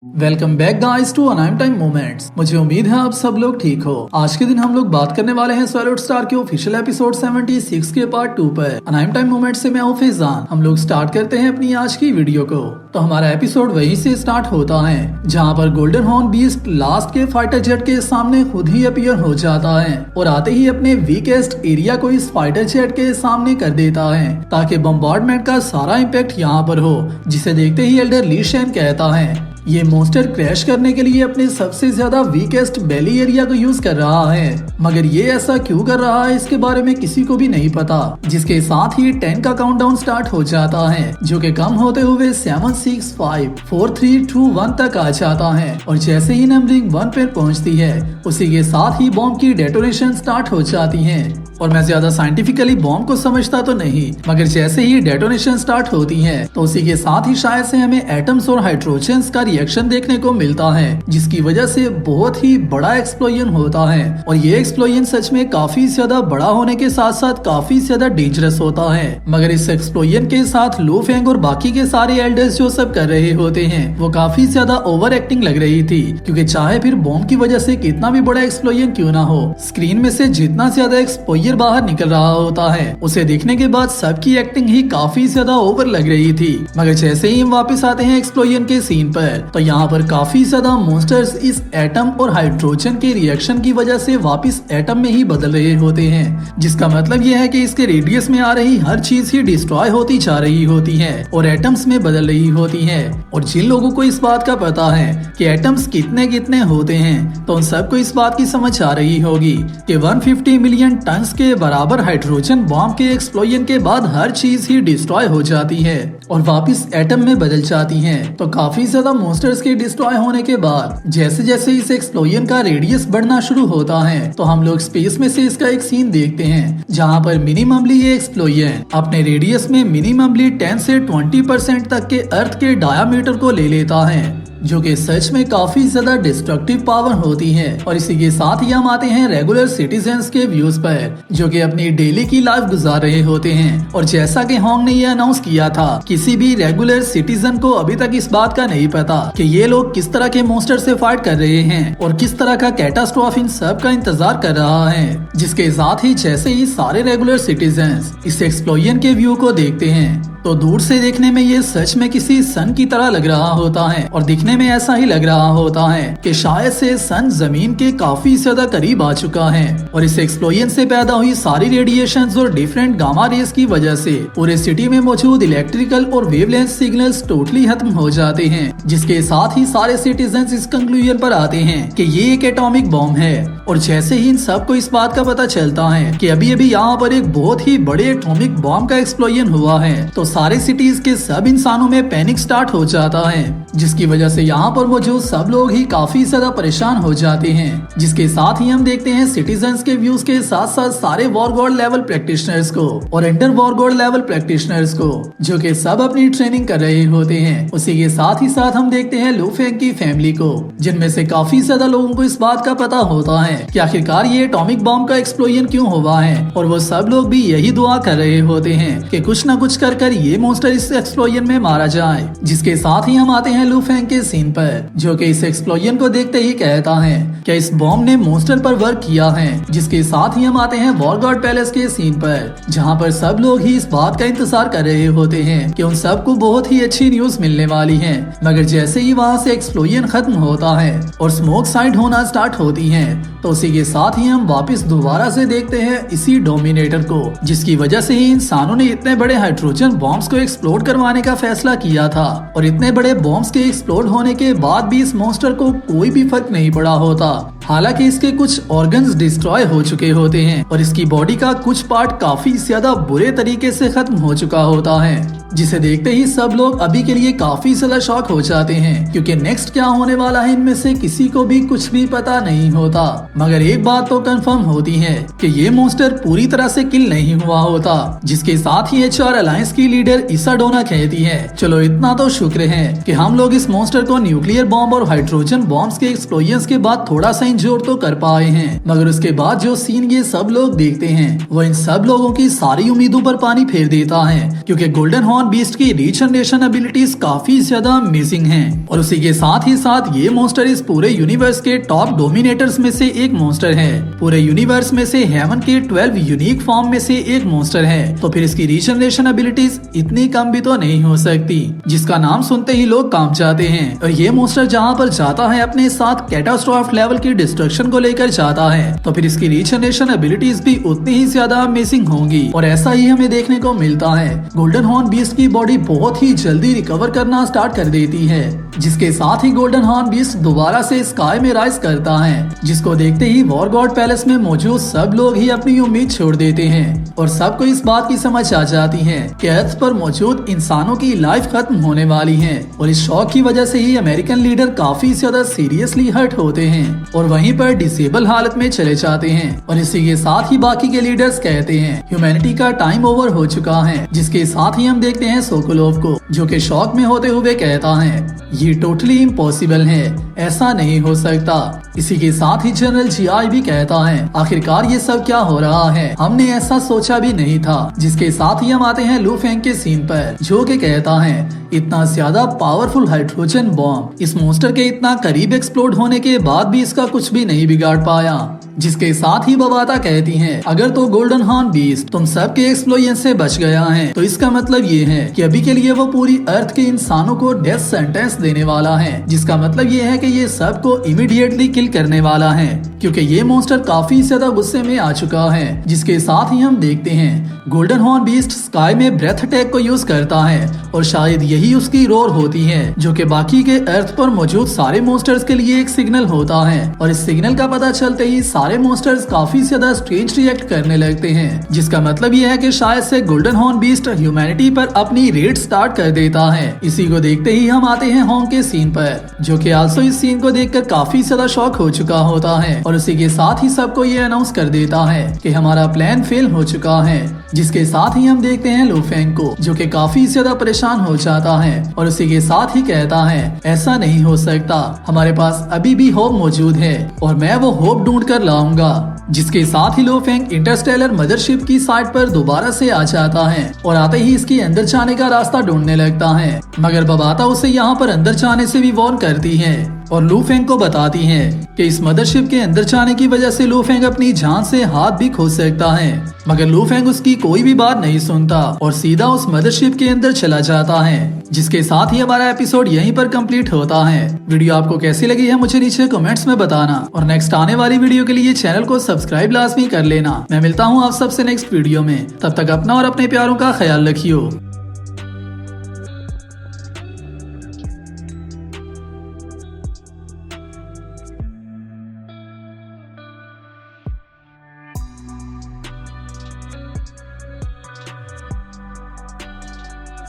Welcome back guys to anime time moments. मुझे उम्मीद है आप सब लोग ठीक हो। आज के दिन हम लोग बात करने वाले हैं सैल्यूट स्टार के ऑफिशियल एपिसोड 76 के पार्ट 2 पर। अनाइम टाइम मोमेंट्स से मैं हूं फैजान। हम लोग स्टार्ट करते हैं अपनी आज की वीडियो को। तो हमारा एपिसोड वहीं से स्टार्ट होता है जहां पर गोल्डन हॉर्न बीस्ट लास्ट के फाइटर जेट के सामने खुद ही अपीयर हो जाता है और आते ही अपने वीकेस्ट एरिया को इस फाइटर जेट के सामने कर देता है ताकि बम्बार्डमेंट का सारा इम्पैक्ट यहाँ पर हो, जिसे देखते ही एल्डर ली शेन कहता है ये मॉन्स्टर क्रैश करने के लिए अपने सबसे ज्यादा वीकेस्ट बेली एरिया को यूज कर रहा है, मगर ये ऐसा क्यों कर रहा है इसके बारे में किसी को भी नहीं पता। जिसके साथ ही 10 का काउंटडाउन स्टार्ट हो जाता है जो कि कम होते हुए 7 6 5 4 3 2 1 तक आ जाता है और जैसे ही नंबरिंग 1 पर पहुंचती है उसी के साथ ही बॉम्ब की डेटोनेशन स्टार्ट हो जाती है। और मैं ज्यादा साइंटिफिकली बॉम्ब को समझता तो नहीं, मगर जैसे ही डेटोनेशन स्टार्ट होती है तो उसी के साथ ही शायद से हमें एटम्स और हाइड्रोजन्स का रिएक्शन देखने को मिलता है, जिसकी वजह से बहुत ही बड़ा एक्सप्लोजन होता है। और ये एक्सप्लोजन सच में काफी ज्यादा बड़ा होने के साथ साथ काफी ज्यादा डेंजरस होता है। मगर इस एक्सप्लोजन के साथ लू फेंग और बाकी के सारे एल्डर्स जो सब कर रहे होते हैं वो काफी ज्यादा ओवर एक्टिंग लग रही थी, क्योंकि चाहे फिर बॉम्ब की वजह से कितना भी बड़ा एक्सप्लोजन क्यों ना हो, स्क्रीन में से जितना ज्यादा एक्सप्लोजन बाहर निकल रहा होता है उसे देखने के बाद सबकी एक्टिंग ही काफी ज्यादा ओवर लग रही थी। मगर जैसे ही हम वापस आते हैं एक्सप्लोजन के सीन पर तो यहाँ पर काफी ज्यादा मॉन्स्टर्स इस एटम और हाइड्रोजन के रिएक्शन की वजह से वापस एटम में ही बदल रहे होते हैं, जिसका मतलब यह है कि इसके रेडियस में आ रही हर चीज ही डिस्ट्रॉय होती जा रही होती है और एटम्स में बदल रही होती है। और जिन लोगों को इस बात का पता है कि एटम्स कितने कितने होते हैं तो उन सबको इस बात की समझ आ रही होगी कि 150 मिलियन टन के बराबर हाइड्रोजन बॉम्ब के एक्सप्लोजन के बाद हर चीज ही डिस्ट्रॉय हो जाती है और वापस एटम में बदल जाती है। तो काफी ज्यादा मॉन्स्टर्स के डिस्ट्रॉय होने के बाद जैसे जैसे इस एक्सप्लोजन का रेडियस बढ़ना शुरू होता है तो हम लोग स्पेस में से इसका एक सीन देखते हैं जहां पर मिनिममली ये एक्सप्लोजन अपने रेडियस में मिनिममली 10 से 20% तक के अर्थ के डायामीटर को ले लेता है, जो कि सच में काफी ज्यादा डिस्ट्रक्टिव पावर होती है। और इसी के साथ ही हम आते हैं रेगुलर सिटीजन्स के व्यूज पर, जो कि अपनी डेली की लाइफ गुजार रहे होते हैं। और जैसा कि होंग ने ये अनाउंस किया था, किसी भी रेगुलर सिटीजन को अभी तक इस बात का नहीं पता कि ये लोग किस तरह के मॉन्स्टर से फाइट कर रहे हैं और किस तरह का कैटास्ट्रॉफ इन सब का इंतजार कर रहा है। जिसके साथ ही जैसे ही सारे रेगुलर सिटीजन्स इस एक्सप्लोजन के व्यू को देखते हैं तो दूर से देखने में ये सच में किसी सन की तरह लग रहा होता है और दिखने में ऐसा ही लग रहा होता है कि शायद से सन जमीन के काफी ज्यादा करीब आ चुका है। और इस एक्सप्लोजन से पैदा हुई सारी रेडिएशंस और डिफरेंट गामा रेस की वजह से पूरे सिटी में मौजूद इलेक्ट्रिकल और वेवलेंथ सिग्नल्स टोटली खत्म हो जाते हैं, जिसके साथ ही सारे सिटीजन्स इस कंक्लूजन पर आते हैं कि ये एक एटॉमिक बॉम्ब है। और जैसे ही इन सबको इस बात का पता चलता है कि अभी अभी यहाँ पर एक बहुत ही बड़े एटॉमिक बॉम्ब का एक्सप्लोजन हुआ है तो सारे सिटीज के सब इंसानों में पैनिक स्टार्ट हो जाता है, जिसकी वजह से यहाँ पर मौजूद सब लोग ही काफी ज्यादा परेशान हो जाते हैं। जिसके साथ ही हम देखते हैं सिटीजन्स के व्यूज के साथ साथ सारे वॉर गॉड लेवल प्रैक्टिशनर्स को और under war God level practitioners को, जो कि सब अपनी ट्रेनिंग कर रहे होते हैं। उसी के साथ ही साथ हम देखते हैं लू फेंग की फैमिली को, जिनमें से काफी ज्यादा लोगों को इस बात का पता होता है कि आखिरकार ये एटॉमिक बॉम्ब का एक्सप्लोजन क्यों हुआ है। और वो सब लोग भी यही दुआ कर रहे होते हैं कि कुछ न कुछ कर ये मॉन्स्टर इस एक्सप्लोजन में मारा जाए। जिसके साथ ही हम आते हैं लू फेंग के सीन पर, जो कि इस एक्सप्लोजन को देखते ही कहता है कि इस बॉम्ब ने मॉन्स्टर पर वर्क किया है। जिसके साथ ही हम आते हैं वॉर गॉड पैलेस के सीन पर, जहां पर सब लोग ही इस बात का इंतजार कर रहे होते हैं कि उन सबको बहुत ही अच्छी न्यूज मिलने वाली है। मगर जैसे ही वहां से एक्सप्लोजन खत्म होता है और स्मोक साइड होना स्टार्ट होती है तो उसी के साथ ही हम वापस दोबारा से देखते हैं इसी डोमिनेटर को, जिसकी वजह से ही इंसानों ने इतने बड़े हाइड्रोजन बॉम्ब्स को एक्सप्लोड करवाने का फैसला किया था। और इतने बड़े बॉम्ब्स के एक्सप्लोड होने के बाद भी इस मॉन्स्टर को कोई भी फर्क नहीं पड़ा होता, हालांकि इसके कुछ ऑर्गन्स डिस्ट्रॉय हो चुके होते हैं और इसकी बॉडी का कुछ पार्ट काफी ज्यादा बुरे तरीके से खत्म हो चुका होता है। जिसे देखते ही सब लोग अभी के लिए काफी ज्यादा शॉक हो जाते हैं, क्योंकि नेक्स्ट क्या होने वाला है इनमें से किसी को भी कुछ भी पता नहीं होता। मगर एक बात तो कंफर्म होती है कि ये मॉन्स्टर पूरी तरह से किल नहीं हुआ होता। जिसके साथ ही HR अलायंस की लीडर इसाडोना कहती है, चलो इतना तो शुक्र है कि हम लोग इस मॉन्स्टर को न्यूक्लियर बॉम्ब और हाइड्रोजन बॉम्ब्स के एक्सप्लोजन के बाद थोड़ा सा इंजोर तो कर पाए हैं। मगर उसके बाद जो सीन ये सब लोग देखते हैं वो इन सब लोगों की सारी उम्मीदों पर पानी फेर देता है, क्योंकि गोल्डन हॉर्न हॉर्न बीस्ट की रीजनरेशन एबिलिटीज काफी ज्यादा अमेजिंग हैं और उसी के साथ ही साथ ये मॉन्स्टर इस पूरे यूनिवर्स के टॉप डोमिनेटर्स में से एक मॉन्स्टर है। पूरे यूनिवर्स में से हेवन के 12 यूनिक फॉर्म में से एक मॉन्स्टर है, तो फिर इसकी रीजनरेशन एबिलिटीज इतनी कम भी तो नहीं हो सकती, जिसका नाम सुनते ही लोग कांप जाते हैं। और ये मॉन्स्टर जहाँ पर जाता है अपने साथ कैटास्ट्रॉफ लेवल की डिस्ट्रक्शन को लेकर जाता है, तो फिर इसकी रीजनरेशन एबिलिटीज भी उतनी ही ज्यादा अमेजिंग होंगी। और ऐसा ही हमें देखने को मिलता है। गोल्डन हॉर्न बीस्ट की बॉडी बहुत ही जल्दी रिकवर करना स्टार्ट कर देती है, जिसके साथ ही गोल्डन हॉर्न बीस्ट दोबारा से स्काई में राइज करता है, जिसको देखते ही वॉर गॉड पैलेस में मौजूद सब लोग ही अपनी उम्मीद छोड़ देते हैं और सबको इस बात की समझ आ जाती है कि अर्थ पर मौजूद इंसानों की लाइफ खत्म होने वाली है। और इस शॉक की वजह से ही अमेरिकन लीडर काफी ज्यादा सीरियसली हर्ट होते हैं और वहीं पर डिसेबल हालत में चले जाते हैं। और इसी के साथ ही बाकी के लीडर्स कहते हैं ह्यूमैनिटी का टाइम ओवर हो चुका है, जिसके साथ ही हम देखते हैं सोकोलोव को, जो कि शॉक में होते हुए कहता है ये टोटली इम्पॉसिबल है, ऐसा नहीं हो सकता। इसी के साथ ही जनरल जीआई भी कहता है आखिरकार ये सब क्या हो रहा है, हमने ऐसा सोचा भी नहीं था। जिसके साथ ही हम आते हैं लू फेंग के सीन पर, जो कि कहता है इतना ज्यादा पावरफुल हाइड्रोजन बॉम्ब इस मॉन्स्टर के इतना करीब एक्सप्लोड होने के बाद भी इसका कुछ भी नहीं बिगाड़ पाया। जिसके साथ ही बबाता कहती है अगर तो गोल्डन हॉर्न बीस्ट तुम सबके एक्सप्लोजन से बच गया है, तो इसका मतलब ये है कि अभी के लिए वो पूरी अर्थ के इंसानों को डेथ सेंटेंस देने वाला है। जिसका मतलब ये है कि ये सबको इमीडिएटली किल करने वाला है, क्योंकि ये मॉन्स्टर काफी ज्यादा गुस्से में आ चुका है। जिसके साथ ही हम देखते हैं गोल्डन हॉर्न बीस्ट स्काई में ब्रेथ अटैक को यूज करता है और शायद यही उसकी रोर होती है, जो कि बाकी के अर्थ पर मौजूद सारे मॉन्स्टर्स के लिए एक सिग्नल होता है। और इस सिग्नल का पता चलते ही सारे मॉन्स्टर्स काफी ज्यादा स्ट्रेंज रिएक्ट करने लगते हैं। जिसका मतलब ये है कि शायद से गोल्डन हॉर्न बीस्ट ह्यूमैनिटी पर अपनी रेड स्टार्ट कर देता है। इसी को देखते ही हम आते हैं होंग के सीन पर, जो कि आल्सो इस सीन को देखकर काफी ज्यादा शॉक हो चुका होता है और उसी के साथ ही सबको ये अनाउंस कर देता है कि हमारा प्लान फेल हो चुका है। जिसके साथ ही हम देखते हैं लू फेंग को, जो कि काफी ज्यादा परेशान हो जाता है और उसी के साथ ही कहता है ऐसा नहीं हो सकता, हमारे पास अभी भी होप मौजूद है और मैं वो होप ढूंढ कर लाऊंगा। जिसके साथ ही लो फेंग इंटरस्टेलर मदरशिप की साइट पर दोबारा से आ जाता है और आते ही इसके अंदर जाने का रास्ता ढूंढने लगता है, मगर बबाता उसे यहाँ पर अंदर जाने से भी वार्न करती है और लू फेंग को बताती है कि इस मदरशिप के अंदर जाने की वजह से लू फेंग अपनी जान से हाथ भी खो सकता है। मगर लू फेंग उसकी कोई भी बात नहीं सुनता और सीधा उस मदरशिप के अंदर चला जाता है। जिसके साथ ही हमारा एपिसोड यहीं पर कंप्लीट होता है। वीडियो आपको कैसी लगी है मुझे नीचे कमेंट्स में बताना और नेक्स्ट आने वाली वीडियो के लिए चैनल को सब्सक्राइब लाजमी कर लेना। मैं मिलता हूँ आप सबसे नेक्स्ट वीडियो में, तब तक अपना और अपने प्यारों का ख्याल रखियो।